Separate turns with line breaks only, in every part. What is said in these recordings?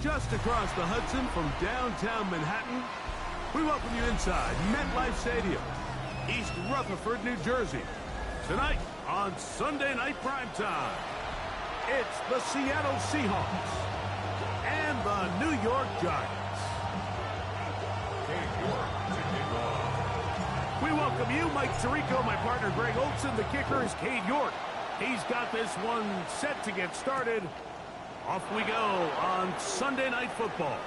just across the Hudson from downtown Manhattan, we welcome you inside MetLife Stadium, East Rutherford, New Jersey. Tonight on Sunday Night Primetime, it's the Seattle Seahawks and the New York Giants. We welcome you, Mike Tirico, my partner Greg Olson. The kicker is Cade York. He's got this one set to get started. Off we go on Sunday Night Football.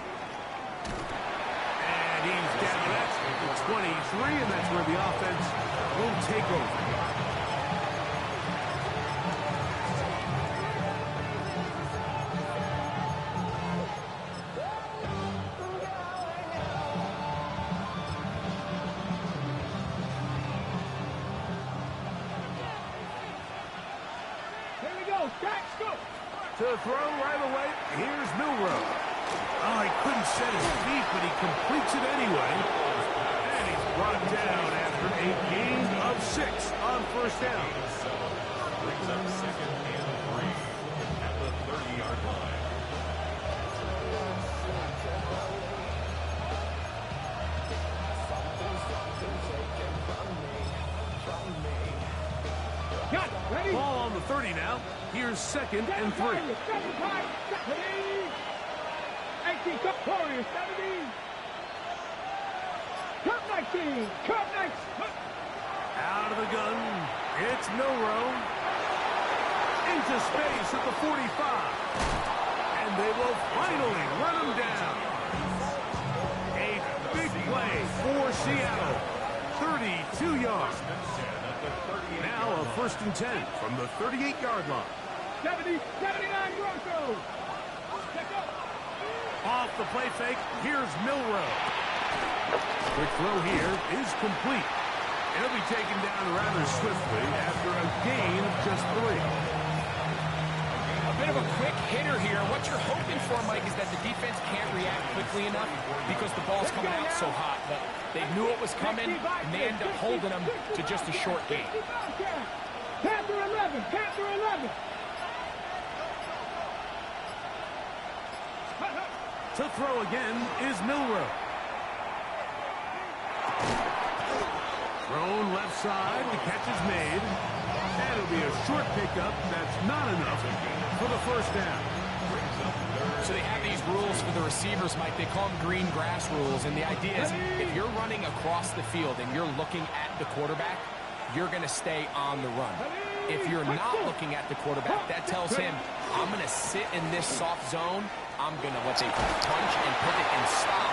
And he's down at 23, and that's where the offense will take over. To throw right away, here's Milroe. Oh, he couldn't set his feet, but he completes it anyway. And he's brought down after a gain of 6 on first down.
Brings up 2nd and 3 at the 30-yard line.
Ready? Ball on the 30 now. Here's 2nd and 3.
18, Cup Warriors, 70. Cup 19, Cup 19.
Out of the gun, it's Milroe. Into space at the 45. And they will finally run him down. A big play for Seattle. 32 yards. Now a 1st and 10 from the 38-yard line.
70, 79 Broncos.
Off the play fake, here's Milroe. Quick throw here is complete. He'll be taken down rather swiftly after a gain of just 3.
A bit of a quick hitter here. What you're hoping for, Mike, is that the defense can't react quickly enough because the ball's coming out so hot. But they knew it was coming, and they end up holding them to just a short gain.
Panther 11, Panther 11.
To throw again is Milroe. Thrown left side, the catch is made. And it'll be a short pickup. That's not enough for the 1st down.
So they have these rules for the receivers, Mike. They call them green grass rules. And the idea is if you're running across the field and you're looking at the quarterback, you're going to stay on the run. If you're not looking at the quarterback, that tells him, I'm going to sit in this soft zone. I'm going to, what they call, punch and pivot and stop.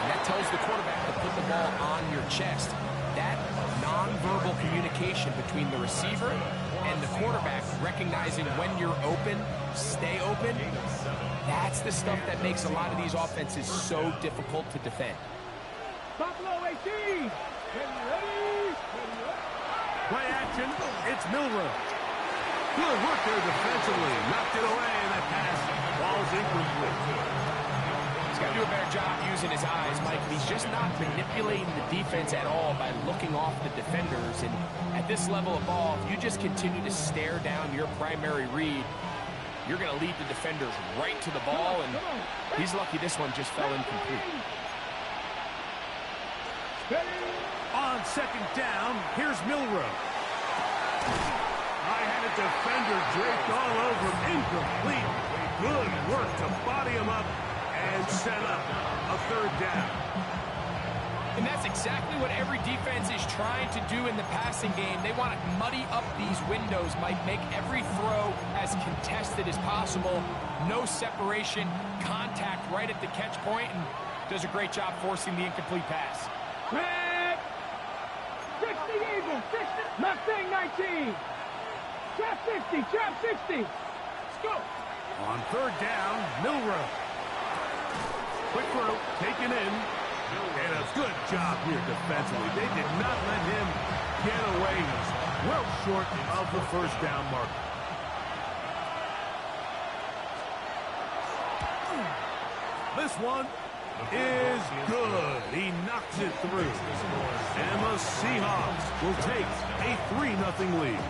And that tells the quarterback to put the ball on your chest. That nonverbal communication between the receiver and the quarterback, recognizing when you're open, stay open, that's the stuff that makes a lot of these offenses so difficult to defend.
Buffalo 18.
Play action, it's Milroe. Good work there defensively. Knocked it away, and that pass falls incomplete.
He's got to do a better job using his eyes, Mike. He's just not manipulating the defense at all by looking off the defenders. And at this level of ball, if you just continue to stare down your primary read, you're going to lead the defenders right to the ball, and he's lucky this one just fell incomplete.
On 2nd down, here's Milroe. High-headed defender draped all over him. Incomplete. Good work to body him up and set up a 3rd down.
And that's exactly what every defense is trying to do in the passing game. They want to muddy up these windows, Mike, make every throw as contested as possible. No separation, contact right at the catch point, and does a great job forcing the incomplete pass.
60 Eagles, 60, Mustang 19. Trap 60, trap 60. Let's go.
On 3rd down, Milroe. Quick throw, taken in. And a good job here defensively. They did not let him get away. He's well short of the 1st down mark. This one is good. He knocks it through. And the Seahawks will take a 3-0 lead.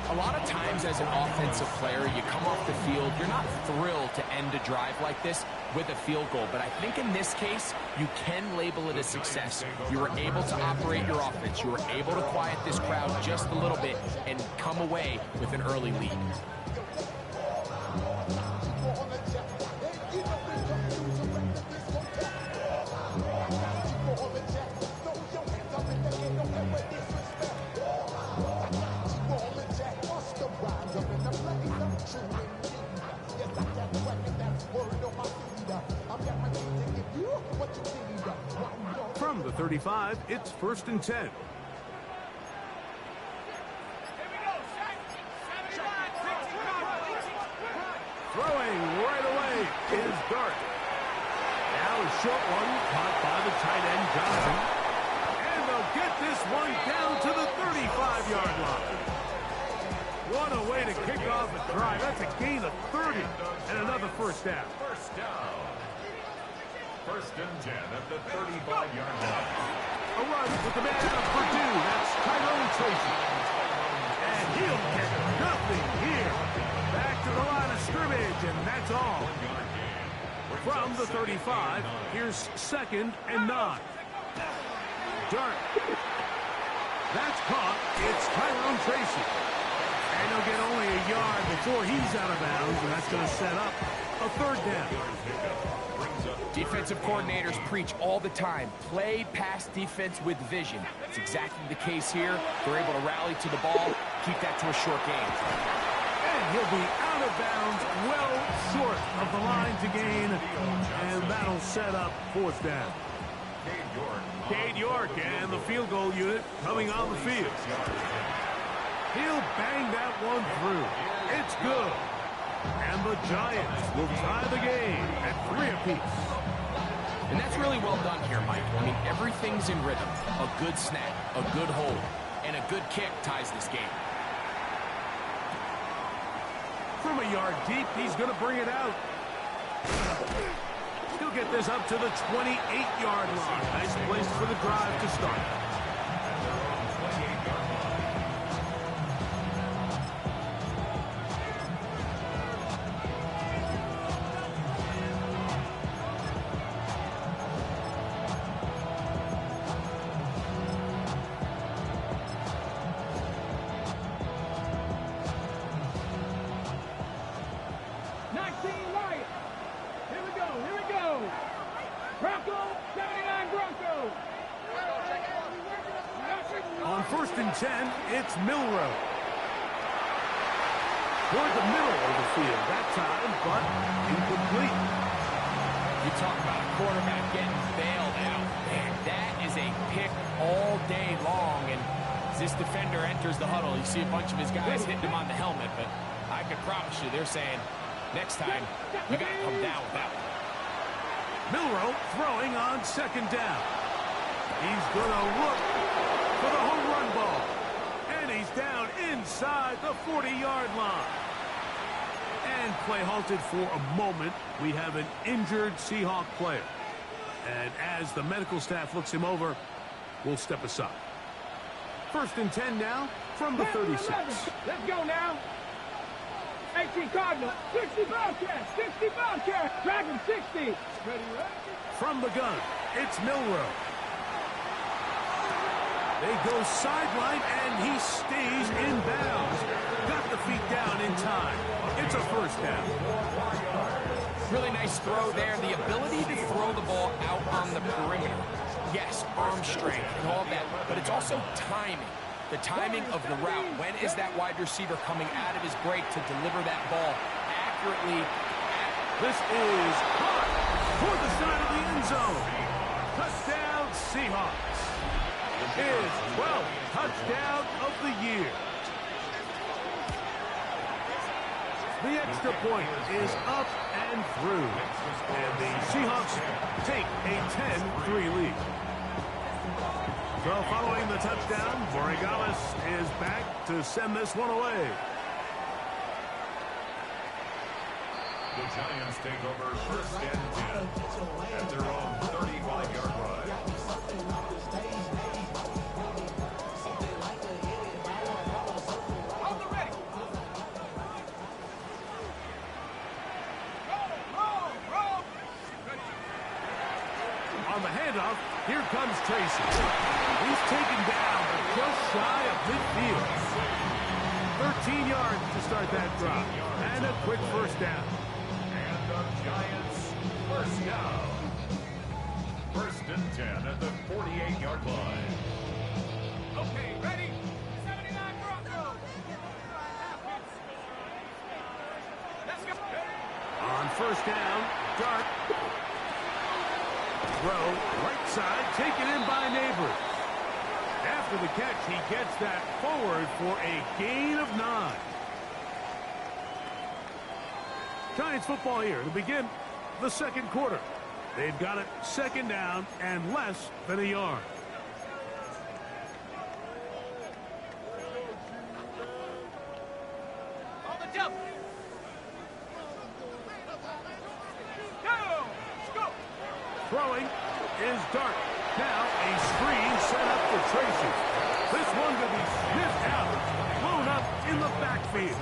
A lot of times as an offensive player, you come off the field, you're not thrilled to end a drive like this. with a field goal, but I think in this case, you can label it a success. You were able to operate your offense. You were able to quiet this crowd just a little bit and come away with an early lead.
From the 35, it's 1st and 10. Throwing right away is Dart. Now a short one caught by the tight end Johnson. And they'll get this one down to the 35-yard line. What a way to kick off a drive. That's a gain of 30 and another first down.
First down. 1st and 10 at the 35-yard line.
A run with the man of Purdue. That's Tyrone Tracy. And he'll get nothing here. Back to the line of scrimmage, and that's all. From the 35, here's 2nd and 9. Dart. That's caught. It's Tyrone Tracy. And he'll get only a yard before he's out of bounds, and that's going to set up a 3rd down.
Defensive coordinators preach all the time, play pass defense with vision. It's exactly the case here. They're able to rally to the ball, keep that to a short gain.
And he'll be out of bounds, well short of the line to gain, and that'll set up 4th down. Cade York and the field goal unit coming on the field. He'll bang that one through. It's good. And the Giants will tie the game at 3 apiece.
And that's really well done here, Mike. I mean, everything's in rhythm. A good snap, a good hold, and a good kick ties this game.
From a yard deep, he's going to bring it out. He'll get this up to the 28-yard line. Nice place for the drive to start. On 1st and 10, it's Milrow. Toward the middle of the field that time, but incomplete.
You talk about a quarterback getting bailed out. Man, that is a pick all day long. And as this defender enters the huddle, you see a bunch of his guys hitting him on the helmet. But I can promise you, they're saying, next time, you got to come down with that one.
Milrow throwing on 2nd down. He's going to look for the home run ball. And he's down inside the 40-yard line. And play halted for a moment. We have an injured Seahawk player. And as the medical staff looks him over, we'll step aside. 1st and 10 now from the 36.
Let's go now. 18 Cardinal, 60 Bobcat, 60 Bobcat, Dragon 60.
From the gun, it's Milrow. They go sideline, and he stays in bounds. Got the feet down in time. It's a 1st down.
Really nice throw there. The ability to throw the ball out on the perimeter. Yes, arm strength and all that, but it's also timing. The timing of the route. When is that wide receiver coming out of his break to deliver that ball accurately?
This is caught toward the side of the end zone. Touchdown, Seahawks. His 12th touchdown of the year. The extra point is up and through. And the Seahawks take a 10-3 lead. So following the touchdown, Borregales is back to send this one away.
The Giants take over 1st and 10 at their own 35-yard line.
handoff. Here comes Tracy. He's taken down, but just shy of midfield. 13 yards to start that drop. And a quick first down.
And the Giants first down. 1st and 10 at the 48-yard line.
Okay, ready? 79 Broncos. Let's go.
On first down, Dart. Throw, right side, taken in by Neighbors. After the catch, he gets that forward for a gain of 9. Giants football here to begin the second quarter. They've got it 2nd down and less than a yard.
On the jump. Go.
Throwing is Dart. Now a screen set up for Tracy. This one to be sniffed out, blown up in the backfield.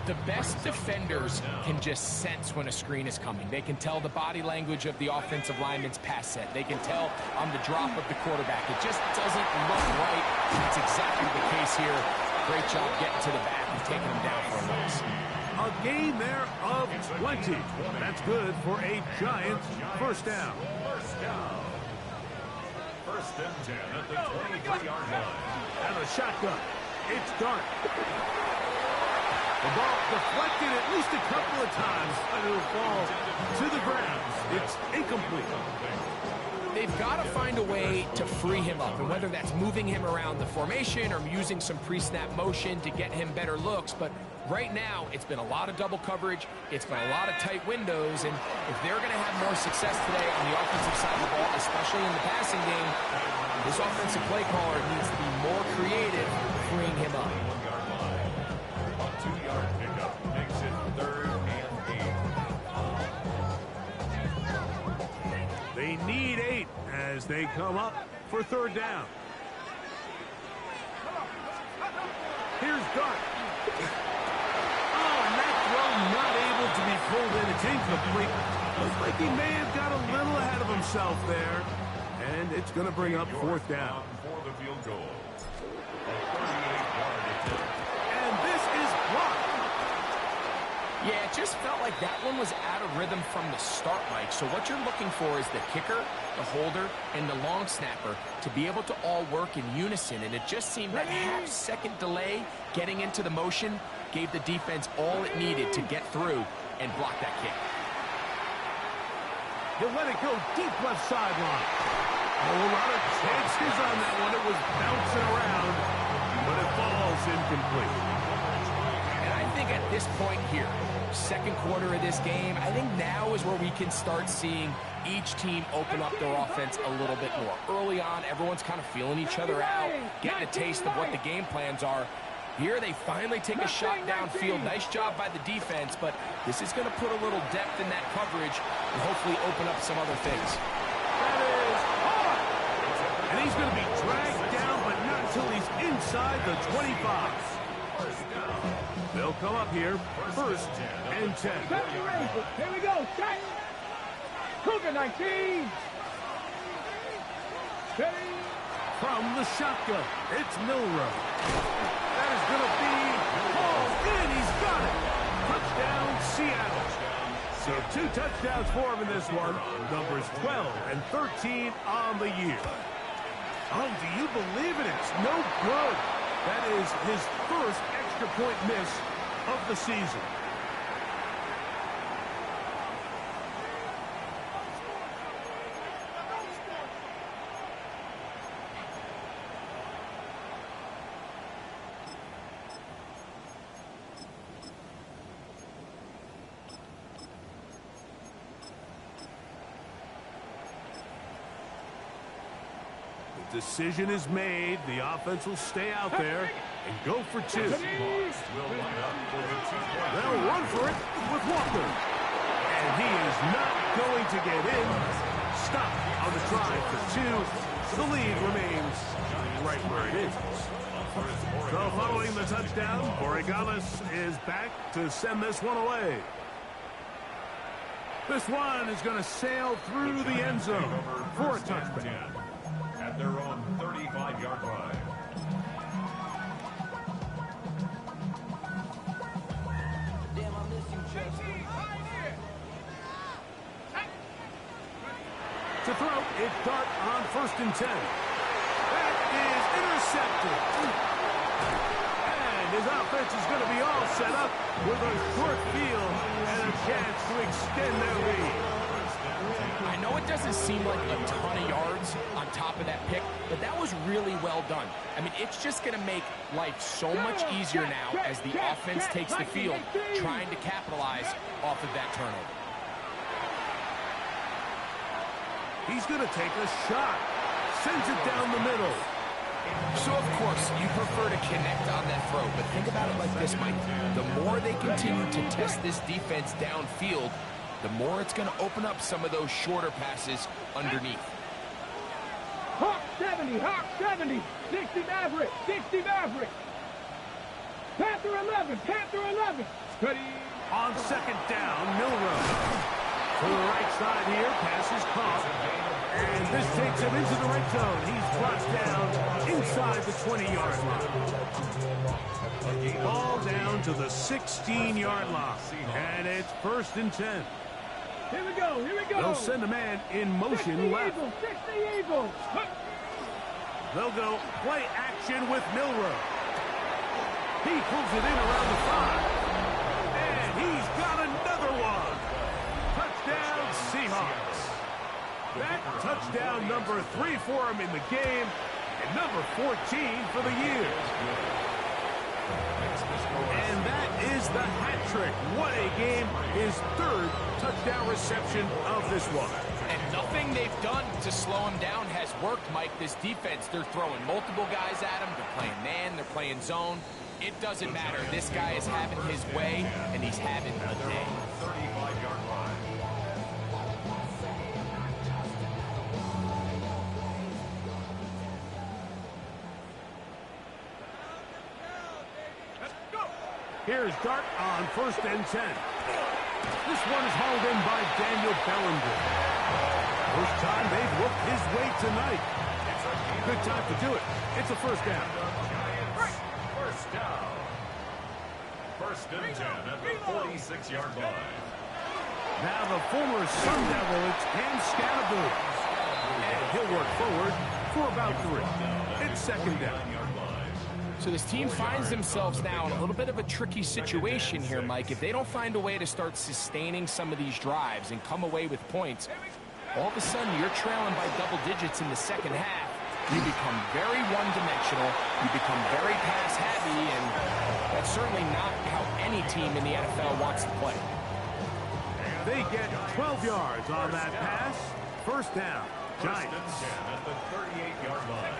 The best defenders can just sense when a screen is coming. They can tell the body language of the offensive lineman's pass set. They can tell on the drop of the quarterback. It just doesn't look right. That's exactly the case here. Great job getting to the back and taking him down for a loss.
A gain there of 20. That's good for a Giants first down.
First down. 1st and 10 at the 23-yard line.
And a shotgun. It's Dart. The ball deflected at least a couple of times, and it'll fall to the ground. It's incomplete.
They've got to find a way to free him up, and whether that's moving him around the formation or using some pre-snap motion to get him better looks, but right now it's been a lot of double coverage, it's been a lot of tight windows, and if they're going to have more success today on the offensive side of the ball, especially in the passing game, this offensive play caller needs to be more creative freeing him up.
2-yard pickup makes it 3rd and 8.
They need 8 as they come up for 3rd down. Here's Dart. Oh, and that throw not able to be pulled in. It's incomplete. Looks like he may have got a little ahead of himself there. And it's going to bring up 4th down.
For the field goal. A 38-yard attempt.
And this is blocked.
Yeah, it just felt like that one was out of rhythm from the start, Mike. So what you're looking for is the kicker, the holder, and the long snapper to be able to all work in unison. And it just seemed that half-second delay getting into the motion gave the defense all it needed to get through and block that kick.
He'll let it go deep left sideline. A lot of chances on that one. It was bouncing around, but it falls incomplete.
And I think at this point here, second quarter of this game, I think now is where we can start seeing each team open up their offense a little bit more. Early on, everyone's kind of feeling each other out, getting a taste of what the game plans are. Here they finally take a shot downfield. Nice job by the defense, but this is going to put a little depth in that coverage and hopefully open up some other things.
That is hard. And he's going to be dragged down, but not until he's inside the 25. They'll come up here, 1st and 10.
Here we go. Set. Cougar 19. Ready.
From the shotgun, it's Milrow. That is going to be hauled in. He's got it. Touchdown, Seattle. So 2 touchdowns for him in this one. Numbers 12 and 13 on the year. Oh, do you believe it? It's no good. That is his first extra point miss of the season. Decision is made. The offense will stay out there and go for 2. They'll run for it with Walker. And he is not going to get in. Stop on the try for 2. The lead remains right where it is. So following the touchdown, Borregales is back to send this one away. This one is going to sail through the end zone for a touchback.
At their own 35-yard line.
To throw, it's Dart on 1st and 10. That is intercepted. And his offense is going to be all set up with a short field and a chance to extend their lead.
I know it doesn't seem like a ton of yards on top of that pick, but that was really well done. I mean, it's just going to make life so much easier now as the offense takes the field, trying to capitalize off of that turnover.
He's going to take a shot. Sends it down the middle.
So, of course, you prefer to connect on that throw, but think about it like this, Mike. The more they continue to test this defense downfield, the more it's going to open up some of those shorter passes underneath.
Hawk 70, Hawk 70, 60 Maverick, 60 Maverick. Panther 11, Panther 11. Ready.
On 2nd down, Milrow. To the right side here, pass is caught. And this takes him into the red zone. He's brought down inside the 20-yard line. Ball down to the 16-yard line. And it's 1st and 10.
Here we go, here we go.
They'll send a man in motion left.
60 Eagles.
They'll go play action with Milrow. He pulls it in around the 5. And he's got another one. Touchdown, Seahawks. That touchdown number 3 for him in the game, and number 14 for the year. And that is the hat trick. What a game. His 3rd touchdown reception of this one.
And nothing they've done to slow him down has worked, Mike. This defense, they're throwing multiple guys at him. They're playing man, they're playing zone. It doesn't matter. This guy is having his way, and he's having a day.
35-yard line.
Here's Dart on 1st and 10. This one is hauled in by Daniel Bellinger. First time they've whooped his way tonight. Good time to do it. It's a 1st down.
First down. 1st and 10 at the 46-yard line.
Now the former Sun Devil, it's Cam Scattergood. And he'll work forward for about 3. It's 2nd down.
So this team finds themselves now in a little bit of a tricky situation here, Mike. If they don't find a way to start sustaining some of these drives and come away with points, all of a sudden you're trailing by double digits in the 2nd half. You become very one-dimensional. You become very pass-heavy, and that's certainly not how any team in the NFL wants to play.
They get 12 yards on that pass. 1st down. Giants.
1st and 10 at the 38-yard line.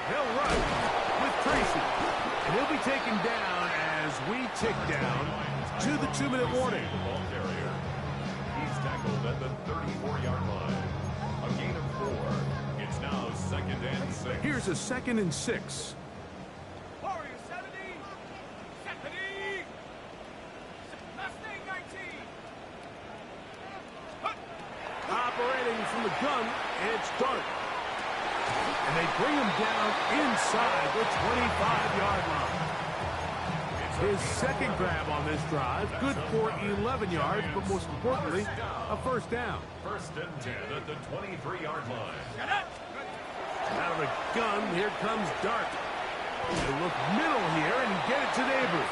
He'll run with Tracy. And he'll be taken down as we tick down to the 2-minute warning.
Ball carrier. He's tackled at the 34-yard line. A gain of 4. It's now 2nd and 6.
Here's a 2nd and 6.
Warrior 70, 70. Mustang 19.
Operating from the gun, it's Dart. And they bring him down inside the 25-yard line. His 2nd grab on this drive, good for 11 yards, but most importantly, a 1st down.
1st and 10 at the 23-yard line.
Out of the gun, here comes Dart. They look middle here and get it to Neighbors.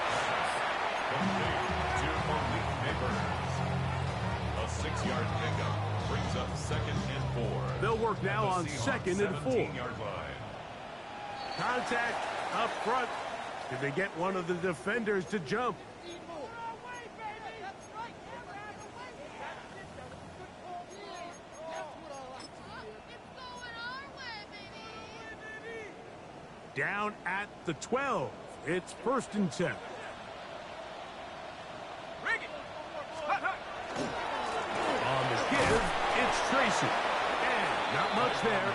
To Malik Neighbors. A 6-yard pickup brings up 2nd and 4.
They'll work now on 2nd and 4.
17-yard line.
Contact up front. Did they get one of the defenders to jump? Down at the 12. It's 1st and 10. On the give, it's Tracy. And not much there.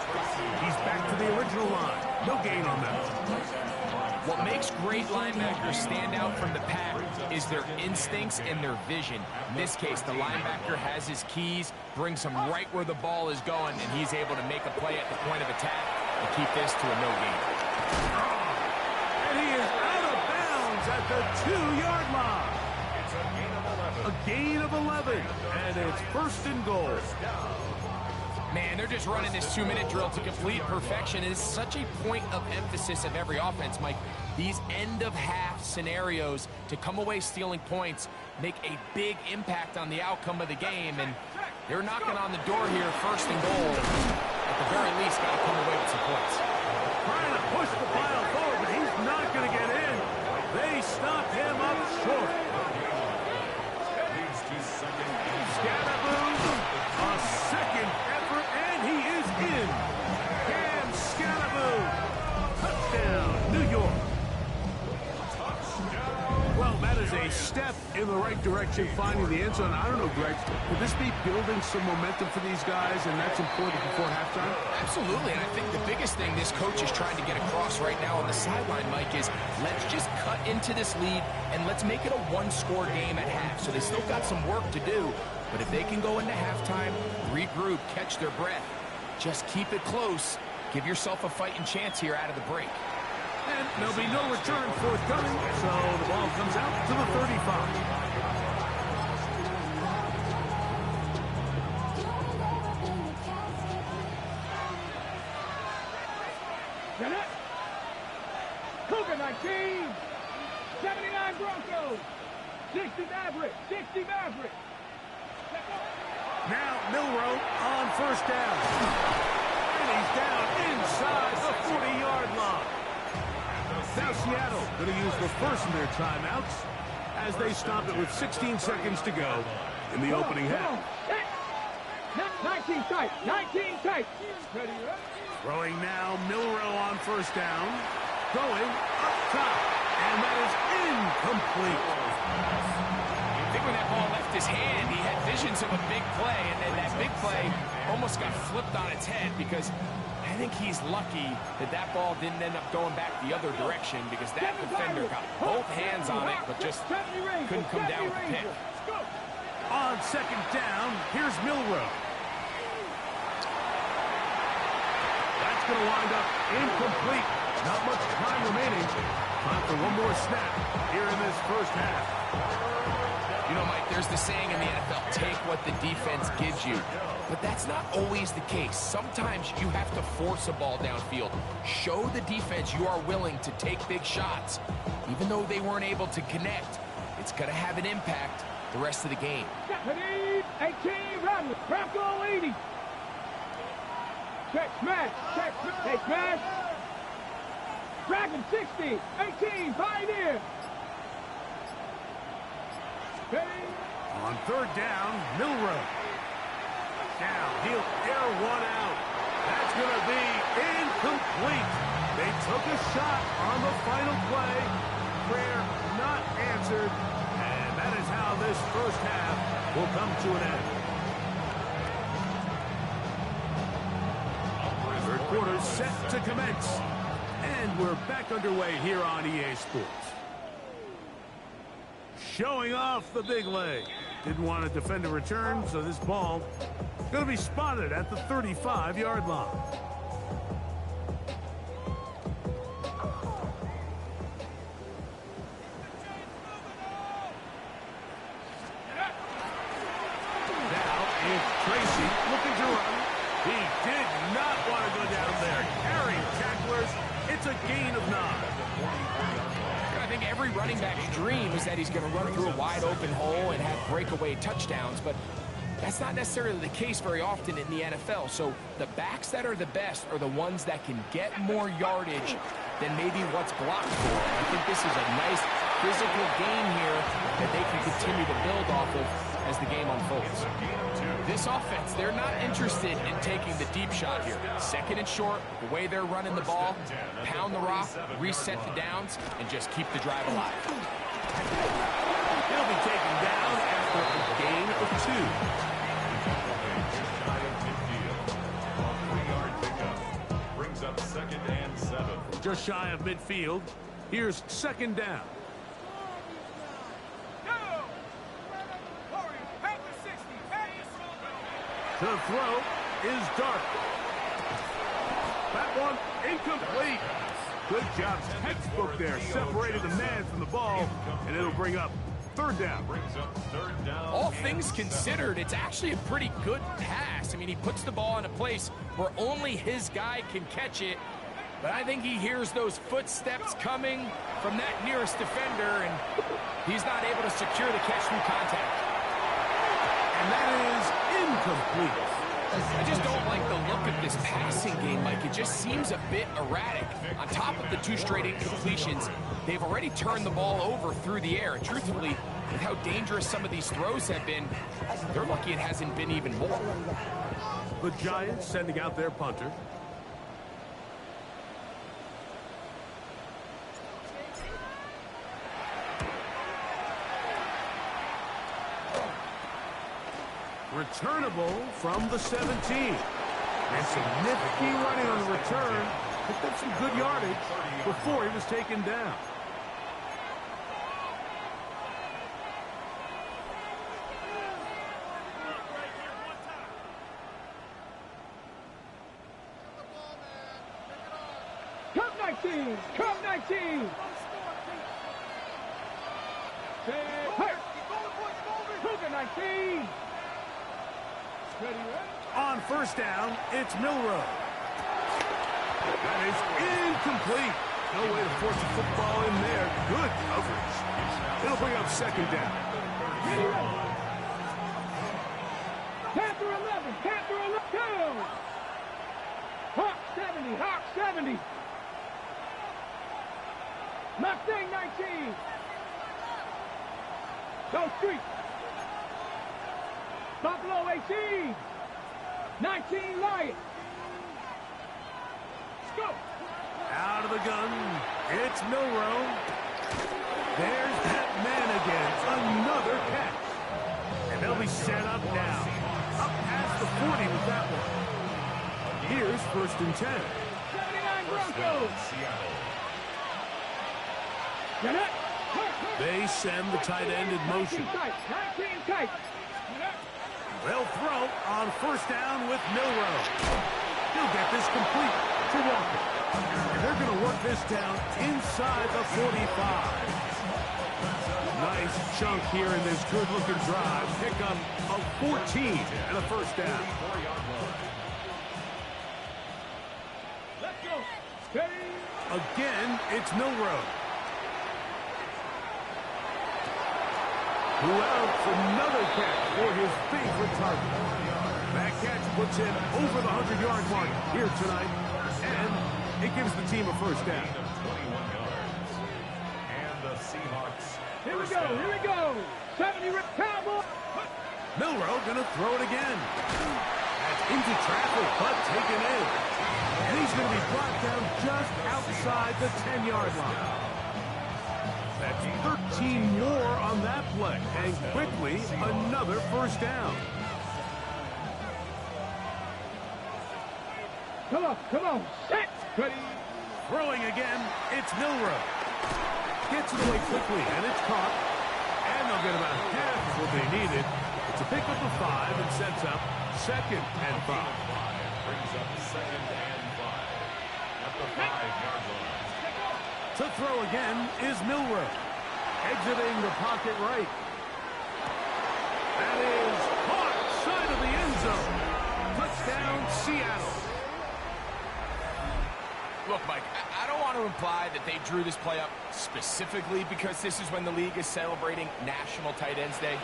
He's back to the original line. No gain on that.
What makes great linebackers stand out from the pack is their instincts and their vision. In this case, the linebacker has his keys, brings him right where the ball is going, and he's able to make a play at the point of attack and keep this to a no gain.
And he is out of bounds at the 2-yard line. A gain of 11, and it's first and goal.
Man, they're just running this 2-minute drill to complete perfection. It is such a point of emphasis of every offense, Mike. These end-of-half scenarios to come away stealing points make a big impact on the outcome of the game, and they're knocking on the door here, first and goal. At the very least, got to come away with some points.
Trying to push the pile forward, but he's not going to get in. They stop him up short. Scatterboo, a second effort, and he is in. Cam Scatterboo, touchdown, New York. Well, that is a step in the right direction, finding the end zone. I don't know, Greg, could this be building some momentum for these guys, and that's important before halftime?
Absolutely, and I think the biggest thing this coach is trying to get across right now on the sideline, Mike, is let's just cut into this lead, and let's make it a one-score game at half. So they still got some work to do, but if they can go into halftime, regroup, catch their breath, just keep it close, give yourself a fighting chance here out of the break.
And there'll be no return forthcoming, so the ball comes out to the 35.
Cougar 19, 79 Broncos, 60 Maverick, 60 Maverick.
Now Milroe on first down. And he's down inside the 40-yard line. Now Seattle going to use the first of their timeouts as they stop it with 16 seconds to go in the opening half.
19 tight, 19 tight.
Throwing now, Milroe on first down. Going up top, and that is incomplete.
I think when that ball left his hand, he had visions of a big play, and then that big play almost got flipped on its head because I think he's lucky that that ball didn't end up going back the other direction because that defender got both hands on it but just couldn't come down with the pick.
On second down, here's Milroe. That's going to wind up incomplete. Not much time remaining. Time for one more snap here in this first half.
You know, Mike, there's the saying in the NFL, take what the defense gives you. But that's not always the case. Sometimes you have to force a ball downfield. Show the defense you are willing to take big shots. Even though they weren't able to connect, it's going to have an impact the rest of the game.
18, Rodman, Bronco 80. Check smash, check smash. Dragon 60, 18, Pioneer.
On third down, Milroe. Now he'll air one out. That's going to be incomplete. They took a shot on the final play. Prayer not answered. And that is how this first half will come to an end. Third quarter set to commence. And we're back underway here on EA Sports. Showing off the big leg. Didn't want to defend a return, so this ball is going to be spotted at the 35-yard line. Now it's Tracy looking to run. He did not want to go down there. Carrying tacklers. It's a gain of 9.
I think every running back's dream is that he's going to run through a wide open hole and have breakaway touchdowns, but that's not necessarily the case very often in the NFL. So the backs that are the best are the ones that can get more yardage than maybe what's blocked for. I think this is a nice physical game here that they can continue to build off of as the game unfolds. This offense, they're not interested in taking the deep shot here. Second and short, the way they're running the ball, pound the rock, reset the downs, and just keep the drive alive.
He'll be taken down after a gain of 2.
Brings up 2nd and 7.
Just shy of midfield. Here's second down. To throw is Dark. That one incomplete. Good job. Textbook there. Separated the man from the ball, and it'll bring up third down.
All things considered, it's actually a pretty good pass. I mean, he puts the ball in a place where only his guy can catch it. But I think he hears those footsteps coming from that nearest defender, and he's not able to secure the catch through contact.
And that is incomplete.
I just don't like the look of this passing game, Mike. It just seems a bit erratic. On top of the 2 straight incompletions, they've already turned the ball over through the air. And truthfully, with how dangerous some of these throws have been, they're lucky it hasn't been even more.
The Giants sending out their punter. Returnable from the 17. And some nifty running on the return. Picked up some good yardage before he was taken down.
Come 19! Come 19! Hey! Cougar 19!
On first down, it's Milroe. That is incomplete. No way to force a football in there. Good coverage. It'll bring up second down.
Panther 11, Panther 11, Hawk 70, Hawk 70. Mustang 19. Go Street. Buffalo 18. 19 Lions. Let's go.
Out of the gun, it's Milroe. There's that man again. Another catch. And they'll be set up now. Up past the 40 with that one. Here's first and 10.
79 Broncos. Get it.
They send the tight end in motion.
19 tight.
They'll throw on first down with Milroe. He'll get this complete to Walker. And they're going to work this down inside the 45. Nice chunk here in this good-looking drive. Pick up of 14 and a first down.
Let's go. Steady.
Again, it's Milroe. Who else? Another catch for his favorite target. That catch puts him over the 100-yard mark here tonight, and it gives the team a first down.
21 yards. And the Seahawks.
Here we go. Here we go. 70 Cowboy.
Milroe going to throw it again. That's into traffic, but taken in. And he's going to be brought down just outside the 10-yard line. That's 13 more on that play, and quickly another first down.
Come on, set, ready.
Throwing again, it's Milroe. Gets it away quickly, and it's caught. And they'll get about half of what they needed. It's a pickup of 5 and sets up second and 5.
Brings up second and 5 at the 5-yard line.
To throw again is Milroe. Exiting the pocket right. That is caught side of the end zone. Touchdown, Seattle.
Look, Mike, I don't want to imply that they drew this play up specifically because this is when the league is celebrating National Tight Ends Day.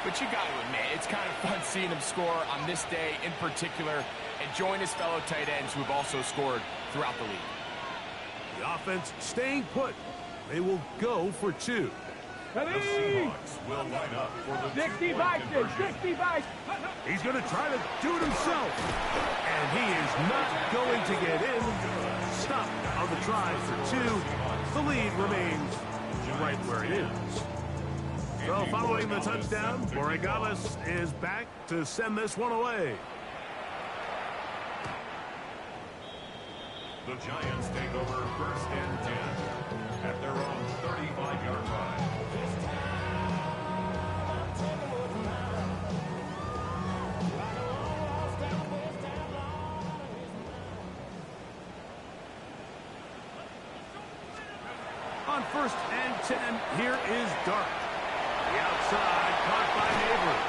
But you got to admit, it's kind of fun seeing him score on this day in particular and join his fellow tight ends who have also scored throughout the league.
The offense staying put. They will go for 2.
The Seahawks will line up for the
60 Bison, 60 Bison.
He's going to try to do it himself. And he is not going to get in. Stopped on the try for 2. The lead remains right where it is. So following the touchdown, Borregales is back to send this one away.
The Giants take over 1st and 10 at their own 35-yard line.
On 1st and 10, here is Dart. The outside, caught by Neighbors.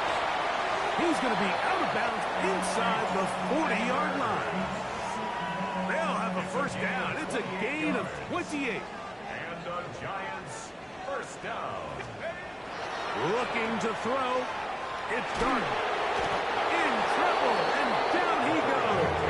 He's going to be out of bounds inside the 40-yard line. They'll have a 1st down. It's a gain of 28.
And the Giants 1st down.
Looking to throw. It's Dart. In trouble, and down he goes.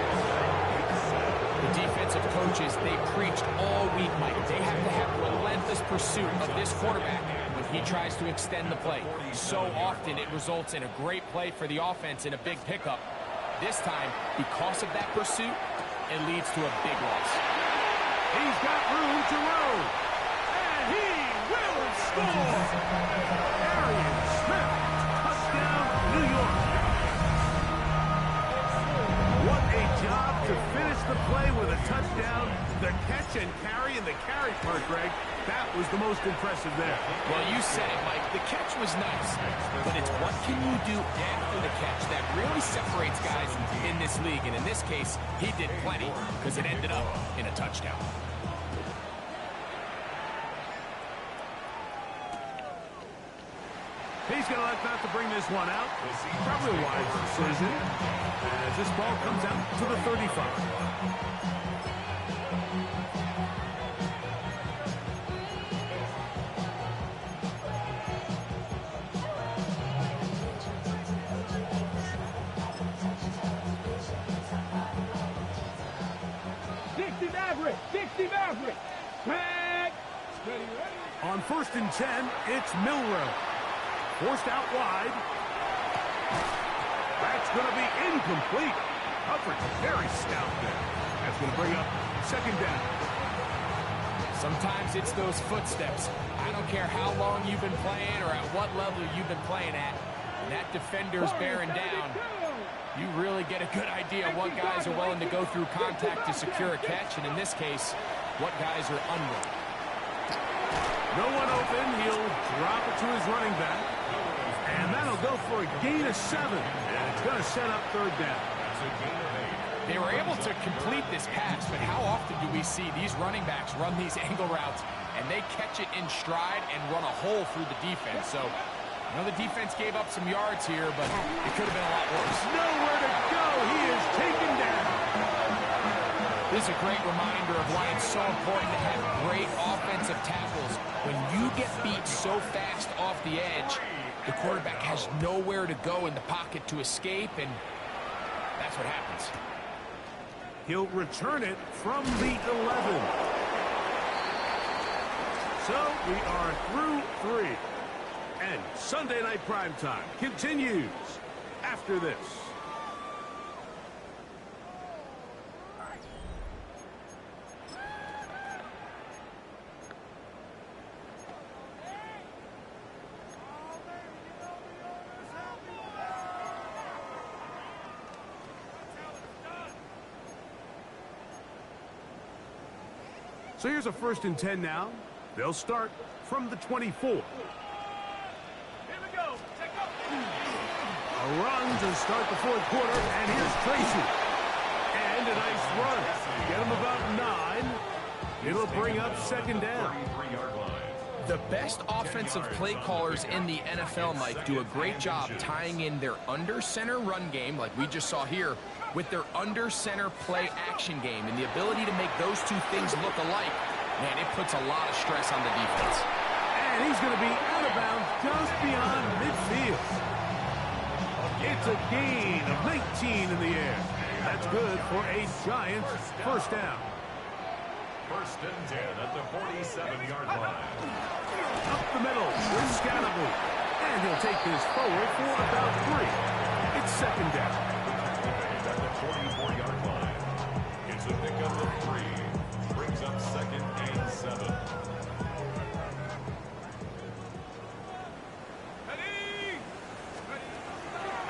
The defensive coaches, they preached all week, Mike. They have to have relentless pursuit of this quarterback when he tries to extend the play. So often it results in a great play for the offense and a big pickup. This time, because of that pursuit, it leads to a big loss.
He's got room to roll. And he will score. Arian Smith, touchdown, New York. What a job to finish the play with a touchdown. The catch and carry, and the carry part, Greg, that was the most impressive there.
Well, you said it, Mike. The catch was nice, but it's what can you do after the catch that really separates guys in this league. And in this case, he did plenty because it ended up in a touchdown.
He's going to elect not to bring this one out. Probably a wise decision as this ball comes out to the 35. On 1st and 10, it's Milrow. Forced out wide. That's going to be incomplete. Coverage very stout there. That's going to bring up 2nd down.
Sometimes it's those footsteps. I don't care how long you've been playing or at what level you've been playing at. When that defender's bearing down, you really get a good idea of what guys are willing to go through contact to secure a catch, and in this case, what guys are unwilling.
No one open. He'll drop it to his running back. And that'll go for a gain of 7. And it's going to set up 3rd down.
They were able to complete this pass, but how often do we see these running backs run these angle routes and they catch it in stride and run a hole through the defense? So, I know the defense gave up some yards here, but it could have been a lot worse.
Nowhere to go. He is taken down.
This is a great reminder of why it's so important to have great offensive tackles. When you get beat so fast off the edge, the quarterback has nowhere to go in the pocket to escape, and that's what happens.
He'll return it from the 11. So we are through 3. And Sunday Night Primetime continues after this. So here's a 1st and 10 now. They'll start from the 24. Here we go. A run to start the 4th quarter, and here's Tracy. And a nice run. Get him about 9. It'll bring up 2nd down.
The best offensive play callers in the NFL, Mike, do a great job tying in their under-center run game, like we just saw here, with their under-center play action game. And the ability to make those two things look alike, man, it puts a lot of stress on the defense.
And he's going to be out of bounds just beyond midfield. It's a gain of 19 in the air. That's good for a Giants 1st down.
1st and 10 at the 47-yard line.
Up the middle with Scannable. And he'll take this forward for about 3. It's 2nd down.
At the 44-yard line. It's a pickup of 3. Brings up 2nd and 7.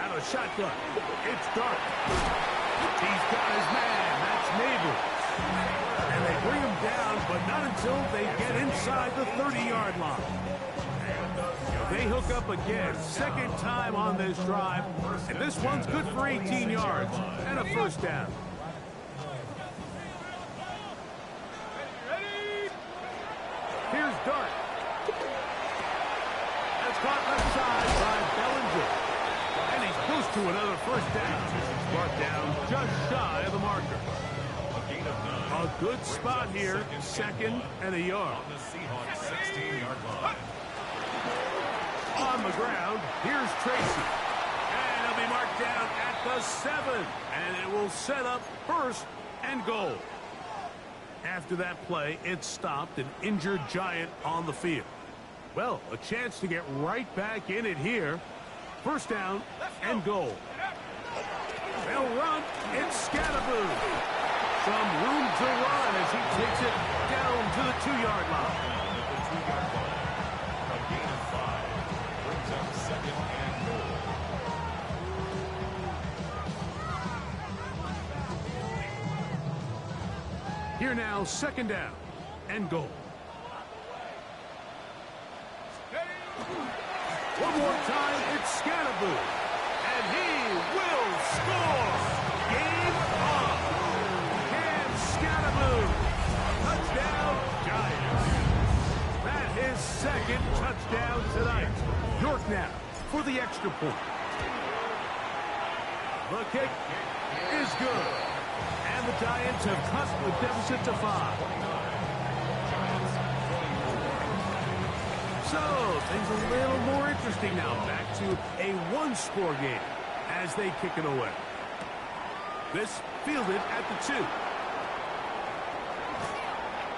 Out of shotgun. It's Dart. He's got his man. That's Neighbors. until they get inside the 30-yard line. They hook up again, second time on this drive, and this one's good for 18 yards and a first down. Here's Dart. That's caught left side by Bellinger. And he's close to another first down. Brought down just shy of the marker. A good spot here, second and a yard.
On the Seahawks 16-yard line.
On the ground, here's Tracy. And he'll be marked down at the 7. And it will set up first and goal. After that play, it stopped an injured Giant on the field. Well, a chance to get right back in it here. First down and goal. They'll run. It's Scatterboo. Some room to run as he takes it down to the 2-yard line.
At the 2-yard line. A gain of 5 brings up second and goal.
Here now, second down and goal. One more time, it's Scatterboo. And he will score. Game on. Cam Scatterboo. Touchdown, Giants. That is second touchdown tonight. York now for the extra point. The kick is good. And the Giants have cut the deficit to 5. So, things a little more interesting now. Back to a one-score game as they kick it away. This fielded at the 2.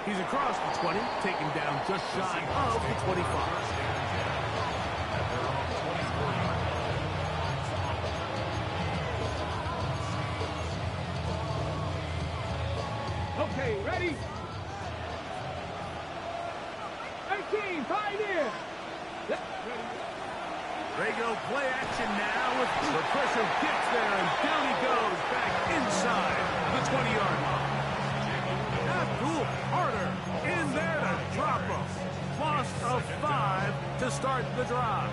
He's across the 20, taken down just shy of the 25.
Okay, ready? 18, Pioneer.
They go play action now with the pressure gets there, and down he goes back inside the 20-yard line. Abdul Carter in there to drop him. Loss of 5 to start the drive.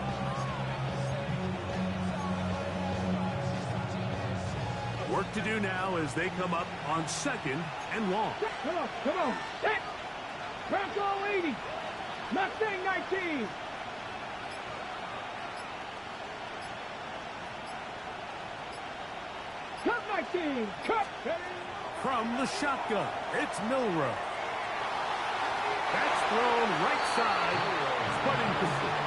Work to do now as they come up on second and long.
Come on, come on. Set. Bronco 80. Mustang 19. Cut 19. Cut.
From the shotgun, it's Milrow. That's thrown right side, but incomplete.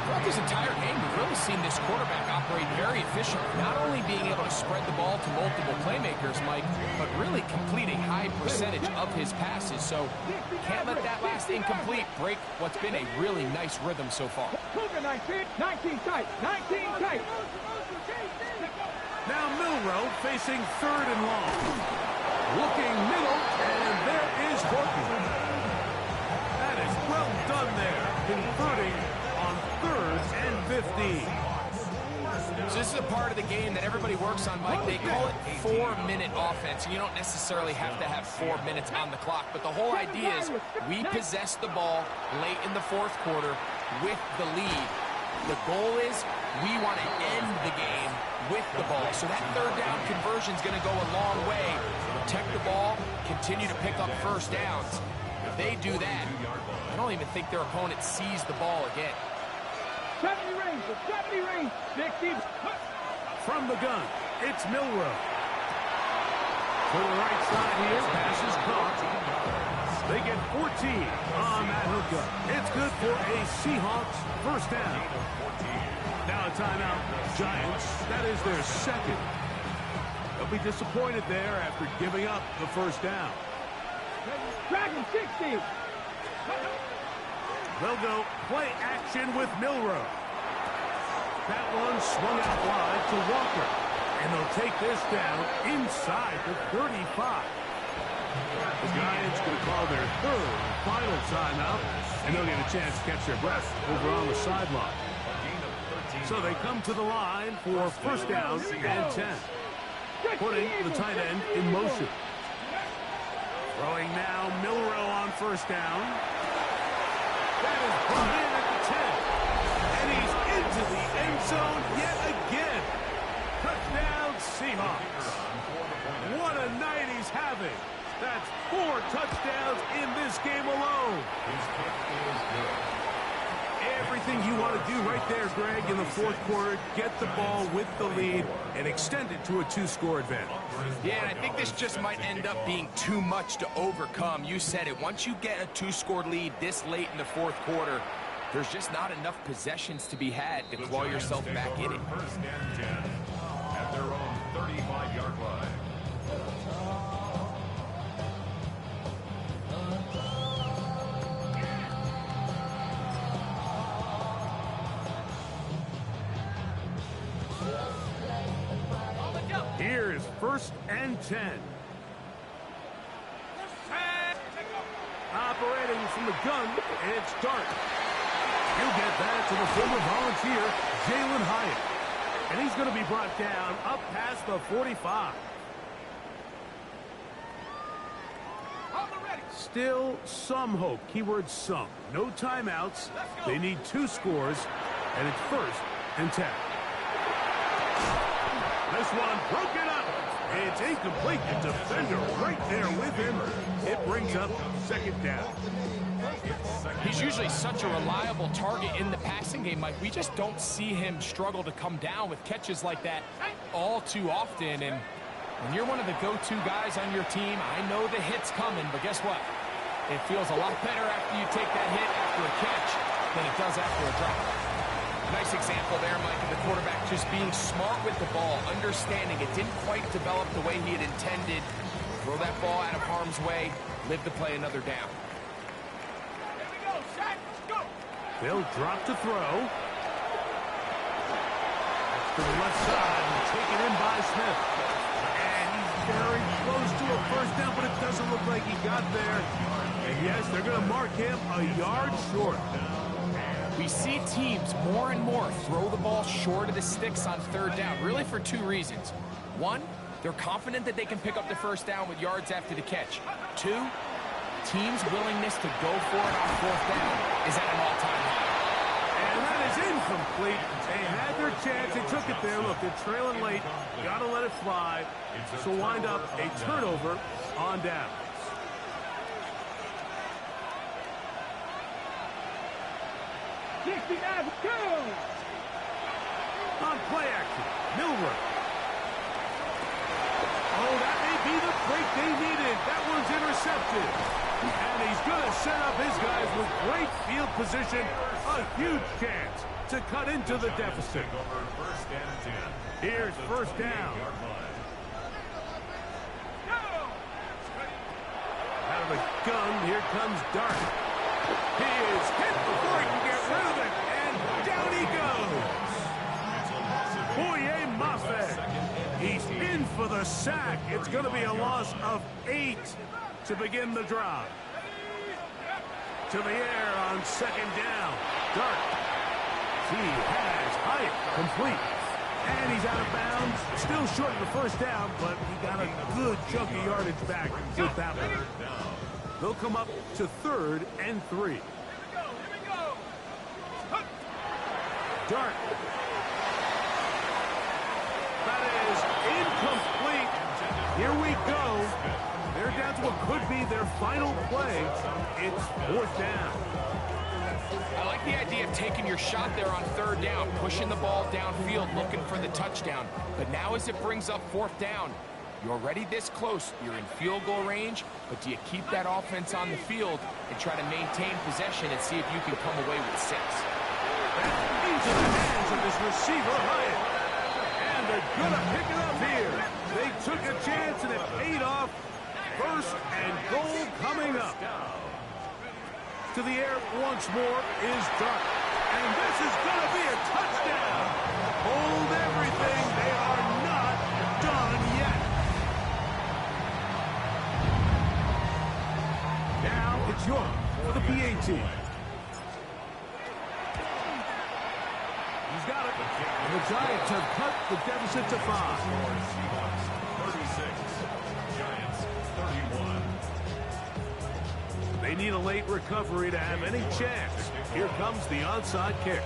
Throughout this entire game, we've really seen this quarterback operate very efficiently, not only being able to spread the ball to multiple playmakers, Mike, but really complete a high percentage of his passes. So can't let that last incomplete break what's been a really nice rhythm so far.
19 tight. 19 tight.
Now Milrow facing third and long. Looking middle, and there is Horton. That is well done there, converting on 3rd and 15.
So this is a part of the game that everybody works on, Mike. They call it 4-minute offense. You don't necessarily have to have 4 minutes on the clock, but the whole idea is we possess the ball late in the 4th quarter with the lead. The goal is we want to end the game with the ball. So that 3rd down conversion is going to go a long way. Protect the ball, continue to pick up first downs. If they do that, I don't even think their opponent sees the ball again.
70 range, 60.
From the gun, it's Milrow. To the right side here, pass is caught. They get 14 on that hookup. It's good for a Seahawks first down. Now a timeout, Giants. That is their second. They'll be disappointed there after giving up the first down.
Dragon 60.
They'll go play action with Milrow. That one swung out wide to Walker. And they'll take this down inside the 35. The Giants going to call their 3rd and final timeout. And they'll get a chance to catch their breath over on the sideline. So they come to the line for first down and 10. Putting the tight end in motion. Throwing now, Milrow on first down. That is brought in at the 10. And he's into the end zone yet again. Touchdown, Seahawks. What a night he's having. That's 4 touchdowns in this game alone.
His kick is good.
Everything you want to do right there, Greg, in the fourth quarter. Get the ball with the lead and extend it to a 2-score advantage.
Yeah, and I think this just might end up being too much to overcome. You said it. Once you get a 2-score lead this late in the fourth quarter, there's just not enough possessions to be had to claw yourself back in it.
First and 10 at their own 35-yard line.
Here's first and 10. Operating from the gun, it's Dart. You get that to the former volunteer, Jalen Hyatt. And he's going to be brought down up past the 45. Still some hope. Keyword some. No timeouts. They need 2 scores, and it's first and 10. This one broken up. It's incomplete. The defender right there with him. It brings up second down.
He's usually such a reliable target in the passing game, Mike. We just don't see him struggle to come down with catches like that all too often. And when you're one of the go-to guys on your team, I know the hit's coming, but guess what? It feels a lot better after you take that hit after a catch than it does after a drop. Nice example there, Mike, of the quarterback just being smart with the ball, understanding it didn't quite develop the way he had intended. Throw that ball out of harm's way, live to play another down.
They'll drop to throw. To the left side and taken in by Smith. And he's very close to a first down, but it doesn't look like he got there. And yes, they're going to mark him a yard short.
We see teams more and more throw the ball short of the sticks on third down, really for 2 reasons. 1, they're confident that they can pick up the first down with yards after the catch. 2, teams' willingness to go for it on fourth down is at an all-time high.
And that is incomplete. They had their chance. They took it there. Look, they're trailing late. Got to let it fly. So wind up a turnover on down. On play action, Milrow. Oh, that may be the break they needed. That one's intercepted. And he's going to set up his guys with great field position. A huge chance to cut into the deficit.
First and 10.
Here's first down. Out of the gun, here comes Dart. He is hit before he can get rid of it. And down he goes. Boye Mafe. He's in for the sack. It's going to be a loss of 8 to begin the drive. To the air on second down. Dart. He has Hyatt complete. And he's out of bounds. Still short of the first down, but he got a good chunk of yardage back with that one. They'll come up to third and 3. Dart. That is incomplete. Here we go. They're down to what could be their final play. It's fourth down.
I like the idea of taking your shot there on third down, pushing the ball downfield, looking for the touchdown. But now as it brings up fourth down, you're already this close. You're in field goal range, but do you keep that offense on the field and try to maintain possession and see if you can come away with 6?
Into the hands of this receiver, Hyatt. And they're going to pick it up here. They took a chance and it paid off. First and goal coming up. To the air once more is Dart. And this is going to be a touchdown. Hold everything. They are not done yet. Now it's York for the PAT. He's got it. And the Giants have cut the deficit to 5.
Seahawks 36, Giants 31.
They They need a late recovery to have any chance. Here comes the onside kick.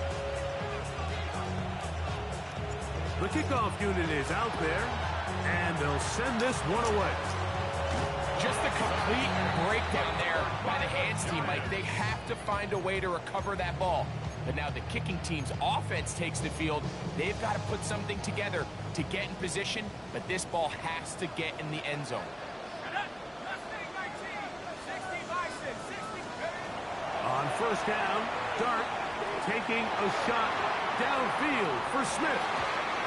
The kickoff unit is out there, and they'll send this one away.
Just a complete breakdown there by the hands team, Mike. They have to find a way to recover that ball. But now the kicking team's offense takes the field. They've got to put something together to get in position, but this ball has to get in the end zone.
On first down, Dart taking a shot downfield for Smith.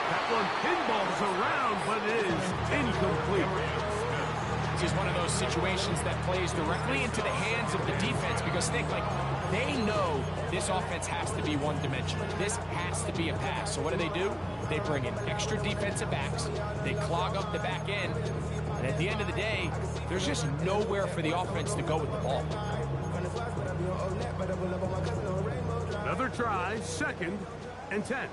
That one pinballs around, but it is incomplete.
This is one of those situations that plays directly into the hands of the defense because they know this offense has to be one-dimensional. This has to be a pass. So what do? They bring in extra defensive backs. They clog up the back end. And at the end of the day, there's just nowhere for the offense to go with the ball.
Another try, 2nd and 10.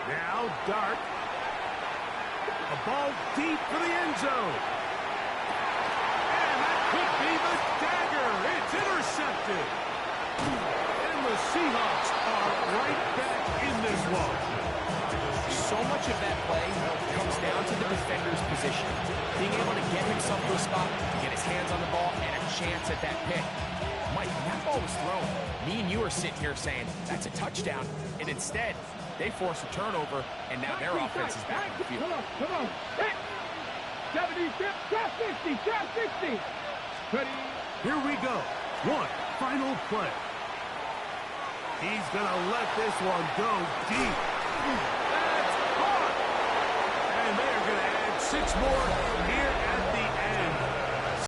Now Dart. A ball deep for the end zone. And that could be the dagger. It's intercepted. And the Seahawks are right back in this one.
So much of that play comes down to the defender's position. Being able to get himself to a spot, get his hands on the ball, and a chance at that pick. Mike, when that ball was thrown, me and you are sitting here saying, that's a touchdown. And instead, they force a turnover, and now their offense is back in the field.
Come on. 70, trap 60, trap 60. Ready.
Here we go. One final play. He's going to let this one go deep. That's caught. And they're going to add 6 more here at the